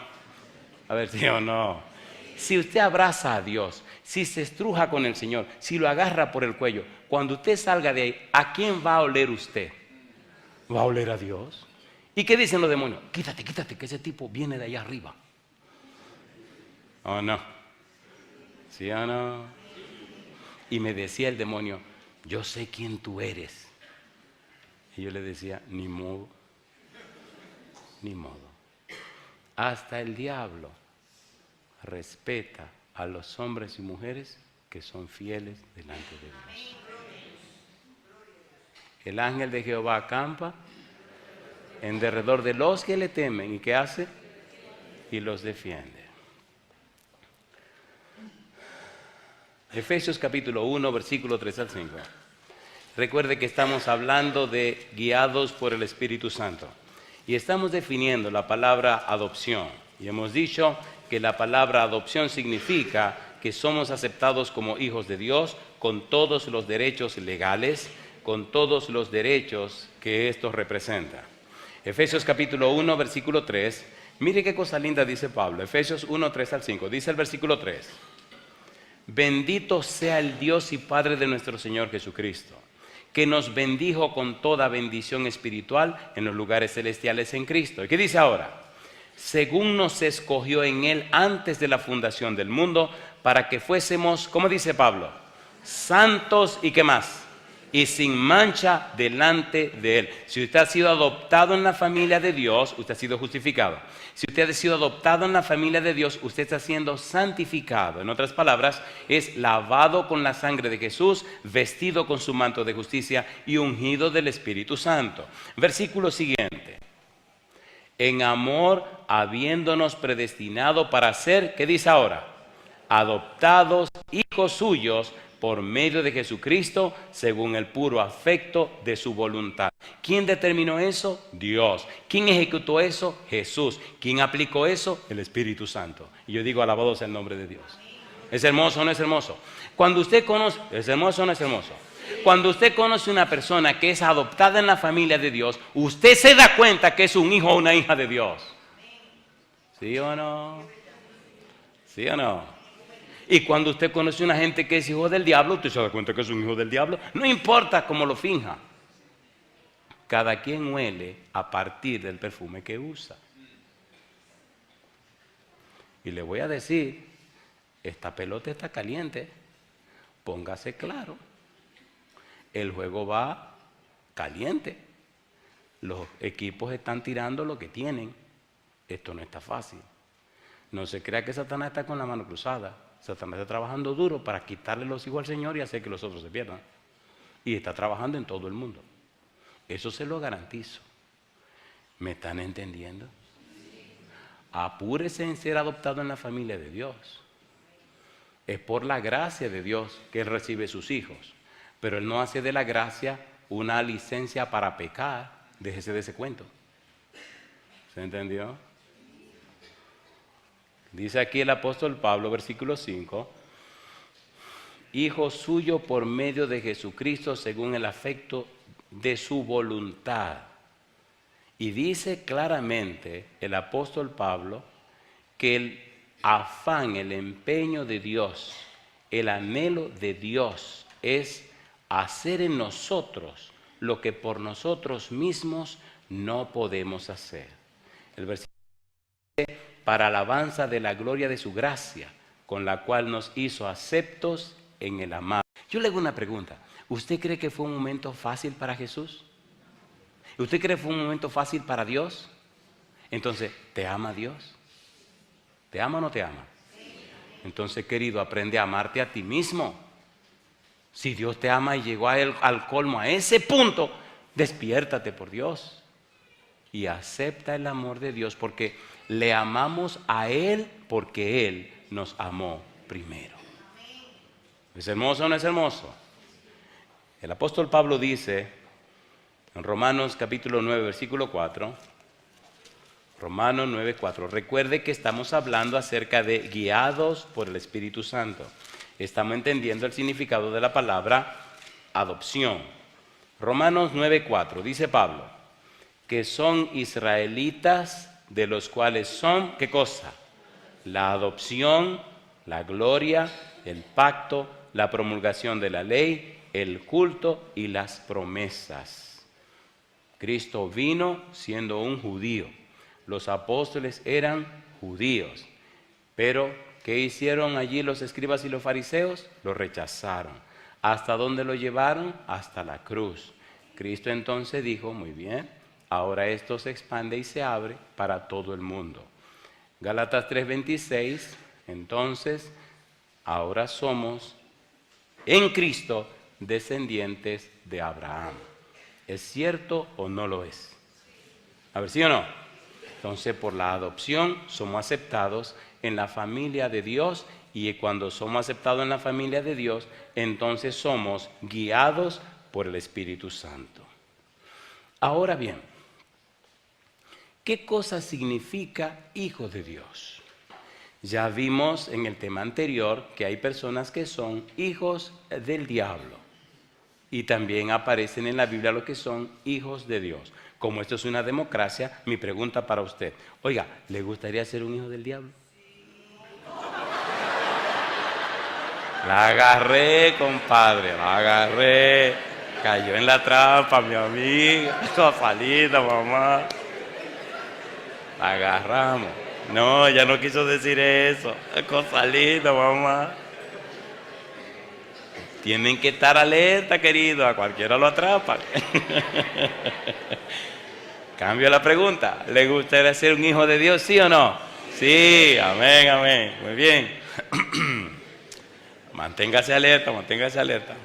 A: A ver, sí o no. Si usted abraza a Dios, si se estruja con el Señor, si lo agarra por el cuello, cuando usted salga de ahí, ¿a quién va a oler usted? ¿Va a oler a Dios? ¿Y qué dicen los demonios? Quítate, quítate, que ese tipo viene de allá arriba. ¿O no? ¿Sí o no? Y me decía el demonio, yo sé quién tú eres. Y yo le decía, ni modo, ni modo. Hasta el diablo respeta a los hombres y mujeres que son fieles delante de Dios. El ángel de Jehová acampa en derredor de los que le temen. ¿Y qué hace? Y los defiende. Efesios capítulo 1, versículo 3 al 5. Recuerde que estamos hablando de guiados por el Espíritu Santo. Y estamos definiendo la palabra adopción. Y hemos dicho que la palabra adopción significa que somos aceptados como hijos de Dios con todos los derechos legales, con todos los derechos que esto representa. Efesios capítulo 1, versículo 3. Mire qué cosa linda dice Pablo. Efesios 1, 3 al 5. Dice el versículo 3. Bendito sea el Dios y Padre de nuestro Señor Jesucristo, que nos bendijo con toda bendición espiritual en los lugares celestiales en Cristo. ¿Y qué dice ahora? Según nos escogió en Él antes de la fundación del mundo, para que fuésemos, ¿cómo dice Pablo? Santos y ¿qué más? Y sin mancha delante de Él. Si usted ha sido adoptado en la familia de Dios, usted ha sido justificado. Si usted ha sido adoptado en la familia de Dios, usted está siendo santificado. En otras palabras, es lavado con la sangre de Jesús, vestido con su manto de justicia y ungido del Espíritu Santo. Versículo siguiente. En amor, habiéndonos predestinado para ser, ¿qué dice ahora? Adoptados hijos suyos por medio de Jesucristo, según el puro afecto de su voluntad. ¿Quién determinó eso? Dios. ¿Quién ejecutó eso? Jesús. ¿Quién aplicó eso? El Espíritu Santo. Y yo digo, alabado sea el nombre de Dios. ¿Es hermoso o no es hermoso? Cuando usted conoce, ¿es hermoso o no es hermoso? Cuando usted conoce una persona que es adoptada en la familia de Dios, usted se da cuenta que es un hijo o una hija de Dios. ¿Sí o no? ¿Sí o no? Y cuando usted conoce a una gente que es hijo del diablo, usted se da cuenta que es un hijo del diablo. No importa cómo lo finja. Cada quien huele a partir del perfume que usa. Y le voy a decir, esta pelota está caliente, póngase claro. El juego va caliente. Los equipos están tirando lo que tienen. Esto no está fácil. No se crea que Satanás está con la mano cruzada. Satanás está trabajando duro para quitarle los hijos al Señor y hacer que los otros se pierdan. Y está trabajando en todo el mundo. Eso se lo garantizo. ¿Me están entendiendo? Apúrese en ser adoptado en la familia de Dios. Es por la gracia de Dios que Él recibe sus hijos. Pero Él no hace de la gracia una licencia para pecar. Déjese de ese cuento. ¿Se entendió? Dice aquí el apóstol Pablo, versículo 5, hijo suyo por medio de Jesucristo según el afecto de su voluntad. Y dice claramente el apóstol Pablo que el afán, el empeño de Dios, el anhelo de Dios es hacer en nosotros lo que por nosotros mismos no podemos hacer. El versículo dice, para alabanza de la gloria de su gracia, con la cual nos hizo aceptos en el amado. Yo le hago una pregunta. ¿Usted cree que fue un momento fácil para Jesús? ¿Usted cree que fue un momento fácil para Dios? Entonces, ¿te ama Dios? ¿Te ama o no te ama? Entonces, querido, aprende a amarte a ti mismo. Si Dios te ama y llegó a él, al colmo, a ese punto, despiértate por Dios y acepta el amor de Dios, porque le amamos a Él porque Él nos amó primero. ¿Es hermoso o no es hermoso? El apóstol Pablo dice en Romanos capítulo 9, versículo 4, Romanos 9, 4, recuerde que estamos hablando acerca de guiados por el Espíritu Santo. Estamos entendiendo el significado de la palabra adopción. Romanos 9, 4, dice Pablo, que son israelitas, de los cuales son, ¿qué cosa? La adopción, la gloria, el pacto, la promulgación de la ley, el culto y las promesas. Cristo vino siendo un judío. Los apóstoles eran judíos. Pero, ¿qué hicieron allí los escribas y los fariseos? Lo rechazaron. ¿Hasta dónde lo llevaron? Hasta la cruz. Cristo entonces dijo, muy bien, ahora esto se expande y se abre para todo el mundo. Gálatas 3:26, entonces, ahora somos en Cristo descendientes de Abraham. ¿Es cierto o no lo es? A ver, ¿sí o no? Entonces, por la adopción somos aceptados en la familia de Dios, y cuando somos aceptados en la familia de Dios, entonces somos guiados por el Espíritu Santo. Ahora bien, ¿qué cosa significa hijo de Dios? Ya vimos en el tema anterior que hay personas que son hijos del diablo, y también aparecen en la Biblia los que son hijos de Dios. Como esto es una democracia, mi pregunta para usted, oiga, ¿le gustaría ser un hijo del diablo? La agarré, compadre, la agarré. Cayó en la trampa, mi amiga. Cofalita, mamá. La agarramos. No, ella no quiso decir eso. Cofalita, mamá. Tienen que estar alerta, querido. A cualquiera lo atrapa. Cambio la pregunta. ¿Le gustaría ser un hijo de Dios, sí o no? Sí, amén, amén. Muy bien. Manténgase alerta, manténgase alerta.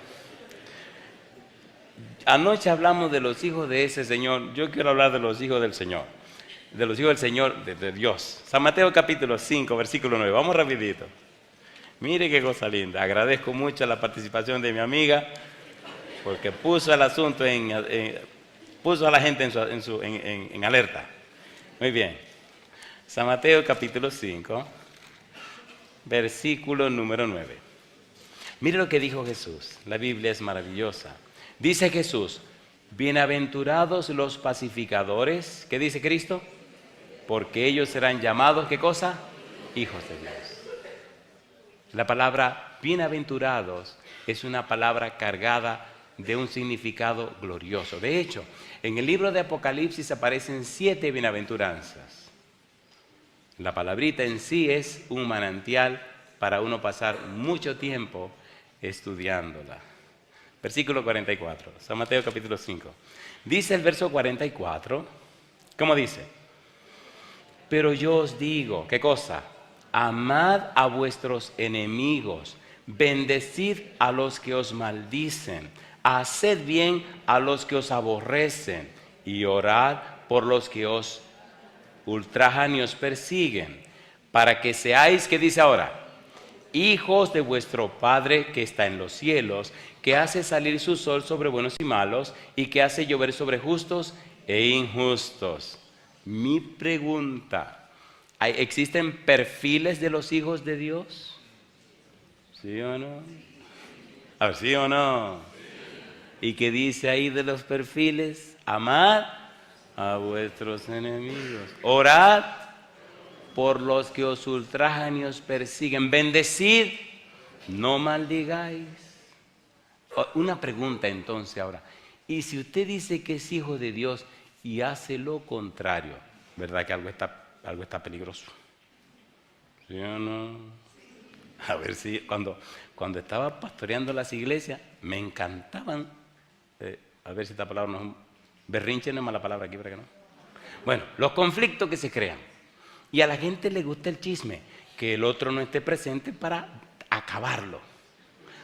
A: Anoche hablamos de los hijos de ese Señor. Yo quiero hablar de los hijos del Señor. De los hijos del Señor, de Dios. San Mateo capítulo 5, versículo 9. Vamos rapidito. Mire qué cosa linda. Agradezco mucho la participación de mi amiga, porque puso el asunto puso a la gente en alerta. Muy bien. San Mateo capítulo 5, versículo número 9. Mire lo que dijo Jesús. La Biblia es maravillosa. Dice Jesús, bienaventurados los pacificadores. ¿Qué dice Cristo? Porque ellos serán llamados, ¿qué cosa? Hijos de Dios. La palabra bienaventurados es una palabra cargada de un significado glorioso. De hecho, en el libro de Apocalipsis aparecen 7 bienaventuranzas. La palabrita en sí es un manantial para uno pasar mucho tiempo estudiándola. Versículo 44, San Mateo capítulo 5. Dice el verso 44, ¿cómo dice? Pero yo os digo, ¿qué cosa? amad a vuestros enemigos, bendecid a los que os maldicen, haced bien a los que os aborrecen y orad por los que os ultrajan y os persiguen, para que seáis, ¿qué dice ahora? Hijos de vuestro Padre que está en los cielos, que hace salir su sol sobre buenos y malos, y que hace llover sobre justos e injustos. Mi pregunta, ¿existen perfiles de los hijos de Dios? ¿Sí o no? A ver, ¿sí o no? ¿Y qué dice ahí de los perfiles? Amad a vuestros enemigos, orad por los que os ultrajan y os persiguen, bendecid, no maldigáis. Una pregunta entonces ahora, y si usted dice que es hijo de Dios y hace lo contrario, ¿verdad que algo está peligroso? ¿Sí o no? A ver si cuando estaba pastoreando las iglesias me encantaban, a ver si esta palabra no es berrinche, no es mala palabra aquí, ¿verdad que no? Bueno, los conflictos que se crean. Y a la gente le gusta el chisme, que el otro no esté presente para acabarlo.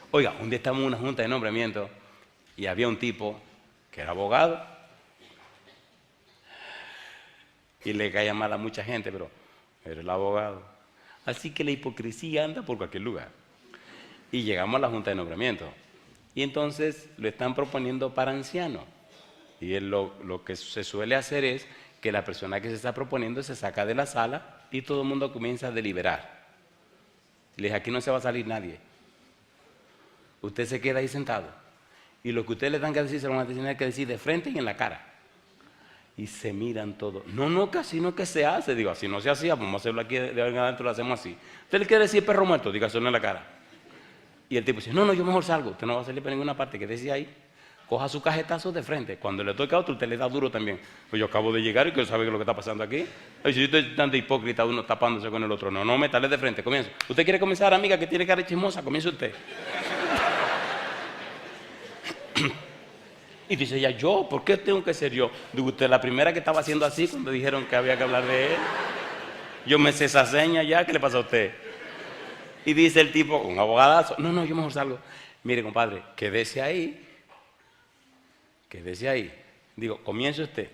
A: Oiga, un día estábamos en una junta de nombramiento y había un tipo que era abogado y le caía mal a mucha gente, pero era el abogado. Así que la hipocresía anda por cualquier lugar. Y llegamos a la junta de nombramiento y entonces lo están proponiendo para anciano. Y él lo que se suele hacer es que la persona que se está proponiendo se saca de la sala y todo el mundo comienza a deliberar. Le dije, aquí no se va a salir nadie. Usted se queda ahí sentado. Y lo que ustedes le dan que decir se lo van a tener que decir de frente y en la cara. Y se miran todos. No, casi no que se hace. Digo, así no se hacía, vamos a hacerlo aquí de ahora en adelante, lo hacemos así. ¿Usted le quiere decir perro muerto? Dígaselo en la cara. Y el tipo dice, no, yo mejor salgo. Usted no va a salir por ninguna parte, quédese ahí. Coja su cajetazo de frente. Cuando le toca a otro, usted le da duro también. Pues yo acabo de llegar y quiero saber qué es lo que está pasando aquí. Ay, si yo estoy tan de hipócrita, uno tapándose con el otro. No, métale de frente, comienzo. ¿Usted quiere comenzar, amiga, que tiene cara chismosa? Comience usted. Y dice ella, ¿yo? ¿Por qué tengo que ser yo? Digo, usted la primera que estaba haciendo así cuando dijeron que había que hablar de él. Yo me sé esa seña ya, ¿qué le pasa a usted? Y dice el tipo, un abogadazo, no, yo mejor salgo. Mire, compadre, quédese ahí. Quédese ahí. Digo, comience usted.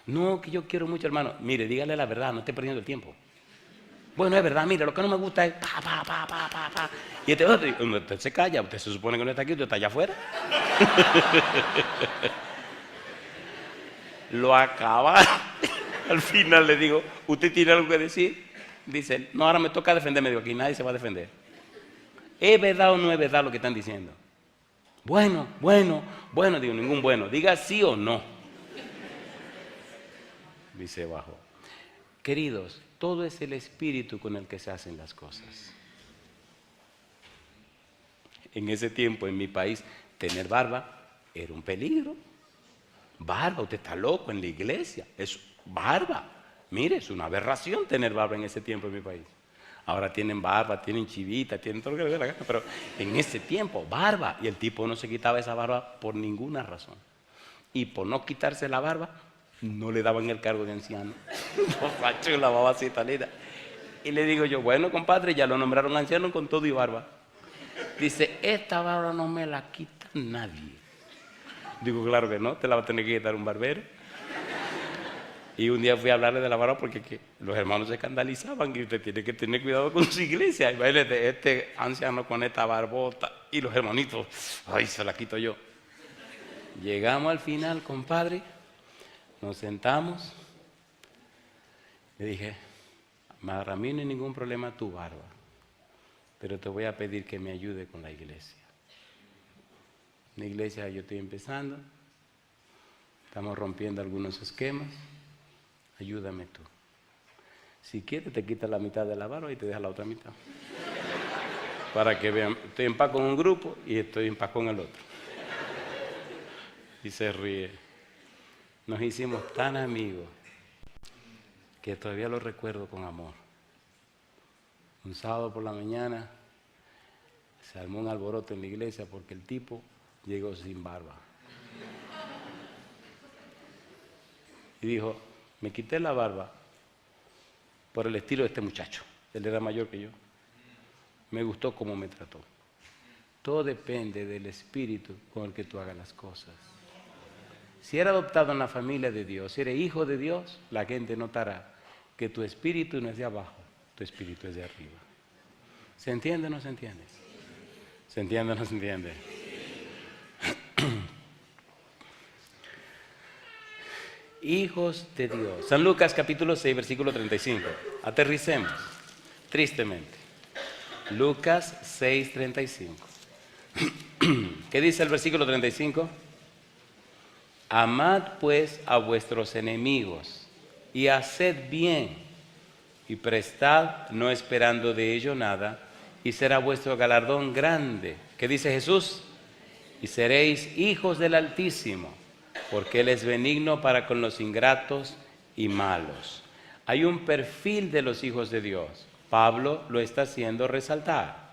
A: No, que yo quiero mucho, hermano. Mire, dígale la verdad, no esté perdiendo el tiempo. Bueno, es verdad, mire, lo que no me gusta es pa. Y este otro, usted se calla, usted se supone que no está aquí, usted está allá afuera. Lo acaba. Al final le digo, ¿usted tiene algo que decir? Dice él, no, ahora me toca defenderme. Digo, aquí nadie se va a defender. ¿Es verdad o no es verdad lo que están diciendo? Bueno, digo, ningún bueno. Diga sí o no. Dice bajo. Queridos, todo es el espíritu con el que se hacen las cosas. En ese tiempo, en mi país, tener barba era un peligro. Barba, usted está loco en la iglesia. Es barba. Mire, es una aberración tener barba en ese tiempo en mi país. Ahora tienen barba, tienen chivita, tienen todo lo que les dé la gana, pero en ese tiempo, barba. Y el tipo no se quitaba esa barba por ninguna razón. Y por no quitarse la barba, no le daban el cargo de anciano. La babacita linda. Y le digo yo, bueno, compadre, ya lo nombraron anciano con todo y barba. Dice, esta barba no me la quita nadie. Digo, claro que no, te la va a tener que quitar un barbero. Y un día fui a hablarle de la barba porque los hermanos se escandalizaban y usted tiene que tener cuidado con su iglesia. Y imagínate, este anciano con esta barbota y los hermanitos, ay, se la quito yo. Llegamos al final, compadre, nos sentamos. Le dije, a mí no hay ningún problema tu barba, pero te voy a pedir que me ayude con la iglesia. La iglesia yo estoy empezando, estamos rompiendo algunos esquemas. Ayúdame tú. Si quieres te quitas la mitad de la barba y te dejas la otra mitad. Para que vean, estoy en paz con un grupo y estoy en paz con el otro. Y se ríe. Nos hicimos tan amigos que todavía lo recuerdo con amor. Un sábado por la mañana se armó un alboroto en la iglesia porque el tipo llegó sin barba. Y dijo, me quité la barba por el estilo de este muchacho. Él era mayor que yo. Me gustó cómo me trató. Todo depende del espíritu con el que tú hagas las cosas. Si eres adoptado en la familia de Dios, si eres hijo de Dios, la gente notará que tu espíritu no es de abajo, tu espíritu es de arriba. ¿Se entiende o no se entiende? ¿Se entiende o no se entiende? Hijos de Dios. San Lucas capítulo 6, versículo 35. Aterricemos, tristemente. Lucas 6, 35. ¿Qué dice el versículo 35? Amad pues a vuestros enemigos y haced bien y prestad no esperando de ello nada y será vuestro galardón grande. ¿Qué dice Jesús? Y seréis hijos del Altísimo, porque Él es benigno para con los ingratos y malos. Hay un perfil de los hijos de Dios. Pablo lo está haciendo resaltar.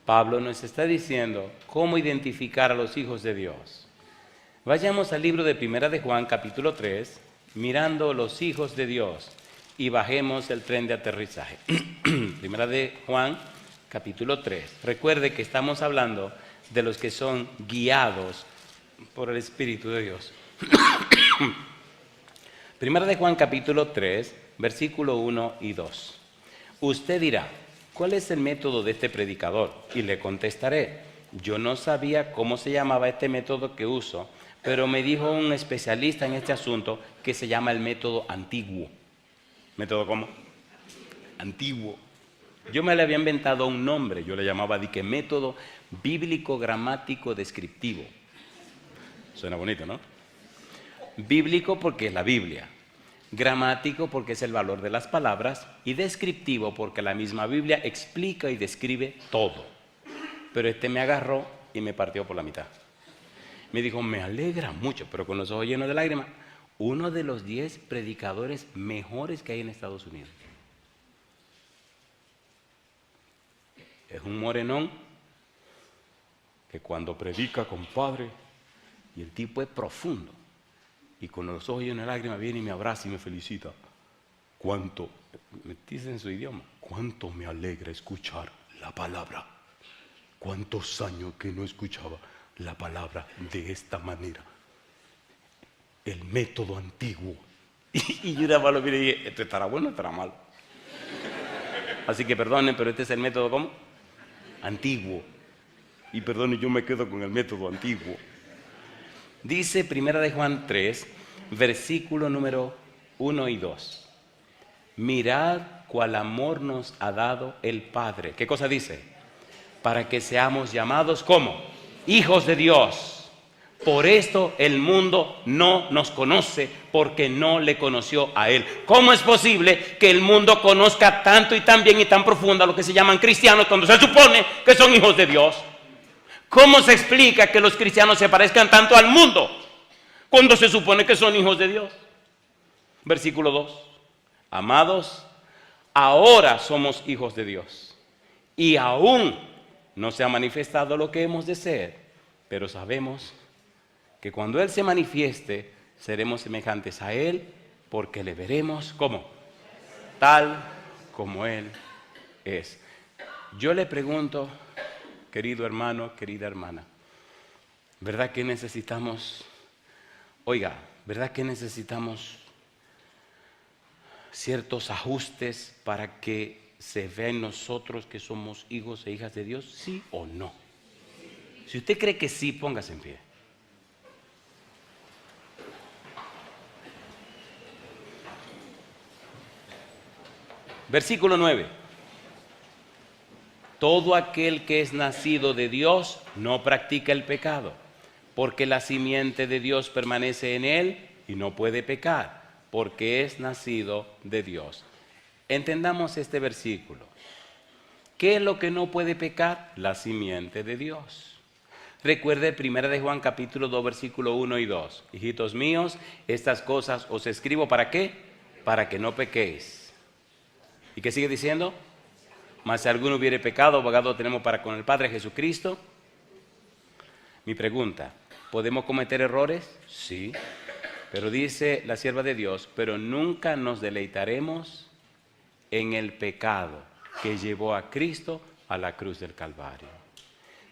A: Pablo nos está diciendo cómo identificar a los hijos de Dios. Vayamos al libro de Primera de Juan, capítulo 3, mirando los hijos de Dios y bajemos el tren de aterrizaje. Primera de Juan, capítulo 3. Recuerde que estamos hablando de los que son guiados por el Espíritu de Dios. Primera de Juan, capítulo 3, versículo 1 y 2. Usted dirá, ¿cuál es el método de este predicador? Y le contestaré, yo no sabía cómo se llamaba este método que uso, pero me dijo un especialista en este asunto que se llama el método antiguo. ¿Método cómo? Antiguo. Yo me le había inventado un nombre, yo le llamaba método bíblico gramático descriptivo. Suena bonito, ¿no? Bíblico porque es la Biblia, gramático porque es el valor de las palabras y descriptivo porque la misma Biblia explica y describe todo. Pero este me agarró y me partió por la mitad. Me dijo, me alegra mucho, pero con los ojos llenos de lágrimas, uno de los 10 predicadores mejores que hay en Estados Unidos. Es un morenón que cuando predica, compadre, y el tipo es profundo, y con los ojos llenos de lágrimas viene y me abraza y me felicita. ¿Cuánto? Me dice en su idioma, cuánto me alegra escuchar la palabra. ¿Cuántos años que no escuchaba la palabra de esta manera? El método antiguo. Y yo nada más lo miré y dije, ¿esto estará bueno o estará mal? Así que perdonen, pero este es el método ¿cómo? Antiguo. Y perdonen, yo me quedo con el método antiguo. Dice Primera de Juan 3, versículo número 1 y 2. Mirad cuál amor nos ha dado el Padre. ¿Qué cosa dice? Para que seamos llamados ¿cómo? Hijos de Dios. Por esto el mundo no nos conoce, porque no le conoció a Él. ¿Cómo es posible que el mundo conozca tanto y tan bien y tan profundo a lo que se llaman cristianos cuando se supone que son hijos de Dios? ¿Cómo se explica que los cristianos se parezcan tanto al mundo cuando se supone que son hijos de Dios? Versículo 2. Amados, ahora somos hijos de Dios y aún no se ha manifestado lo que hemos de ser, pero sabemos que cuando Él se manifieste, seremos semejantes a Él, porque le veremos ¿cómo? Tal como Él es. Yo le pregunto, querido hermano, querida hermana, ¿verdad que necesitamos, verdad que necesitamos ciertos ajustes para que se vea en nosotros que somos hijos e hijas de Dios? ¿Sí o no? Si usted cree que sí, póngase en pie. Versículo 9. Todo aquel que es nacido de Dios no practica el pecado, porque la simiente de Dios permanece en él y no puede pecar, porque es nacido de Dios. Entendamos este versículo. ¿Qué es lo que no puede pecar? La simiente de Dios. Recuerde 1 de Juan capítulo 2 versículo 1 y 2. Hijitos míos, estas cosas os escribo ¿para qué? Para que no pequéis. ¿Y qué sigue diciendo? Mas si alguno hubiere pecado, abogado tenemos para con el Padre, Jesucristo. Mi pregunta, ¿podemos cometer errores? Sí. Pero dice la sierva de Dios, pero nunca nos deleitaremos en el pecado. que llevó a Cristo a la cruz del Calvario.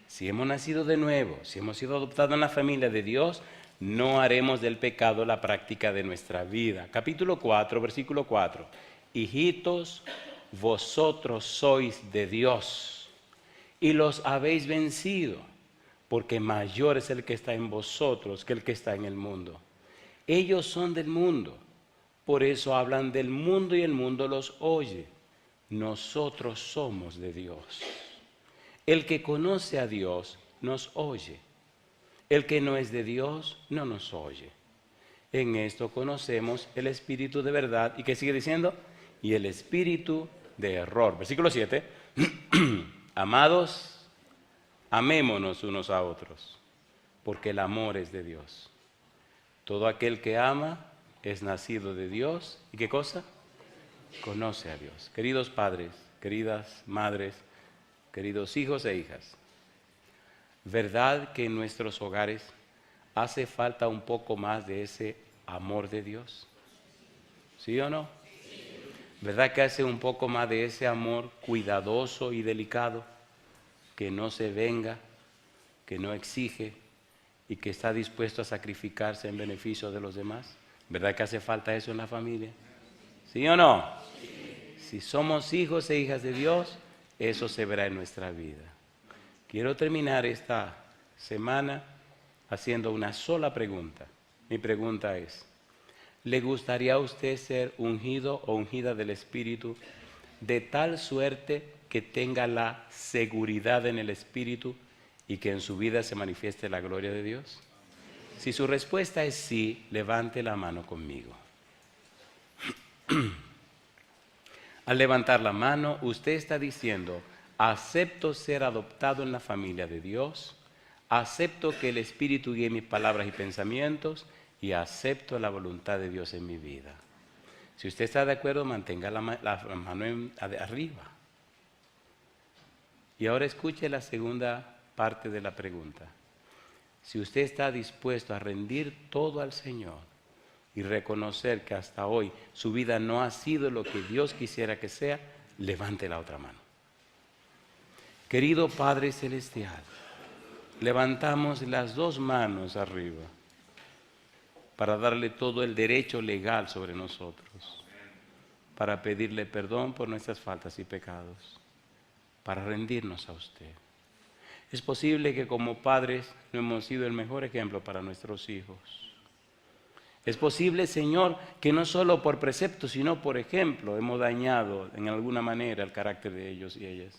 A: Si hemos nacido de nuevo, si hemos sido adoptados en la familia de Dios, no haremos del pecado la práctica de nuestra vida. Capítulo 4, versículo 4. Hijitos, vosotros sois de Dios y los habéis vencido, porque mayor es el que está en vosotros que el que está en el mundo. Ellos son del mundo, por eso hablan del mundo y el mundo los oye. Nosotros somos de Dios. El que conoce a Dios nos oye. El que no es de Dios no nos oye. En esto conocemos el espíritu de verdad. ¿Y qué sigue diciendo? Y el espíritu de error. Versículo 7. Amados, amémonos unos a otros, porque el amor es de Dios. Todo aquel que ama es nacido de Dios. ¿Y qué cosa? Conoce a Dios. Queridos padres, queridas madres, queridos hijos e hijas, ¿verdad que en nuestros hogares hace falta un poco más de ese amor de Dios? ¿Sí o no? ¿Verdad que hace un poco más de ese amor cuidadoso y delicado, que no se venga, que no exige y que está dispuesto a sacrificarse en beneficio de los demás? ¿Verdad que hace falta eso en la familia? ¿Sí o no? Si somos hijos e hijas de Dios, eso se verá en nuestra vida. Quiero terminar esta semana haciendo una sola pregunta. Mi pregunta es, ¿le gustaría a usted ser ungido o ungida del Espíritu de tal suerte que tenga la seguridad en el Espíritu y que en su vida se manifieste la gloria de Dios? Si su respuesta es sí, levante la mano conmigo. Al levantar la mano, usted está diciendo, acepto ser adoptado en la familia de Dios, acepto que el Espíritu guíe mis palabras y pensamientos y acepto la voluntad de Dios en mi vida. Si usted está de acuerdo, mantenga la mano arriba. Y ahora escuche la segunda parte de la pregunta. Si usted está dispuesto a rendir todo al Señor y reconocer que hasta hoy su vida no ha sido lo que Dios quisiera que sea, levante la otra mano. Querido Padre Celestial, levantamos las dos manos arriba para darle todo el derecho legal sobre nosotros, para pedirle perdón por nuestras faltas y pecados, para rendirnos a usted. Es posible que como padres no hemos sido el mejor ejemplo para nuestros hijos. Es posible, Señor, que no solo por precepto, sino por ejemplo, hemos dañado en alguna manera el carácter de ellos y ellas.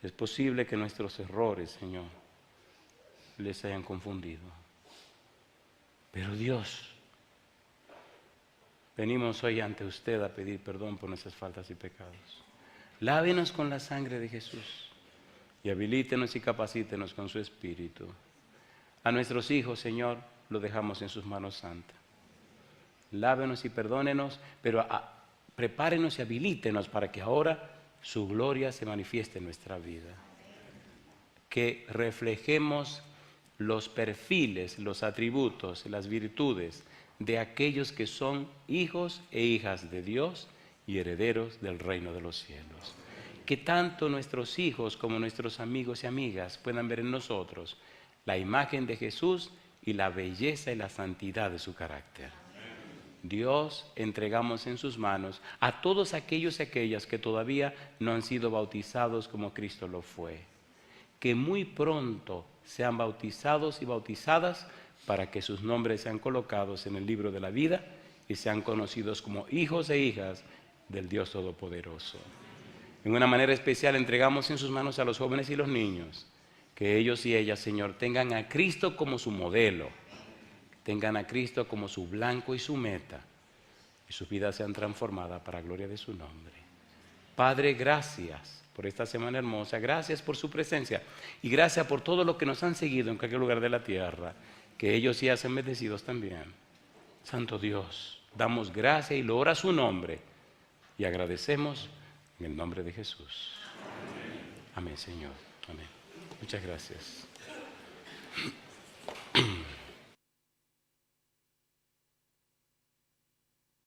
A: Es posible que nuestros errores, Señor, les hayan confundido. Pero Dios, venimos hoy ante usted a pedir perdón por nuestras faltas y pecados. Lávenos con la sangre de Jesús y habilítenos y capacítenos con su Espíritu. A nuestros hijos, Señor, lo dejamos en sus manos santas. Lávenos y perdónenos, pero prepárenos y habilítenos para que ahora su gloria se manifieste en nuestra vida. Que reflejemos los perfiles, los atributos, las virtudes de aquellos que son hijos e hijas de Dios y herederos del reino de los cielos. Que tanto nuestros hijos como nuestros amigos y amigas puedan ver en nosotros la imagen de Jesús y la belleza y la santidad de su carácter. Dios, entregamos en sus manos a todos aquellos y aquellas que todavía no han sido bautizados como Cristo lo fue. Que muy pronto sean bautizados y bautizadas para que sus nombres sean colocados en el libro de la vida y sean conocidos como hijos e hijas del Dios Todopoderoso. En una manera especial entregamos en sus manos a los jóvenes y los niños. Que ellos y ellas, Señor, tengan a Cristo como su modelo, tengan a Cristo como su blanco y su meta, y sus vidas sean transformadas para la gloria de su nombre. Padre, gracias por esta semana hermosa, gracias por su presencia y gracias por todo lo que nos han seguido en cualquier lugar de la tierra, que ellos sí hacen bendecidos también. Santo Dios, damos gracias y loor a su nombre y agradecemos en el nombre de Jesús. Amén, Señor. Amén. Muchas gracias.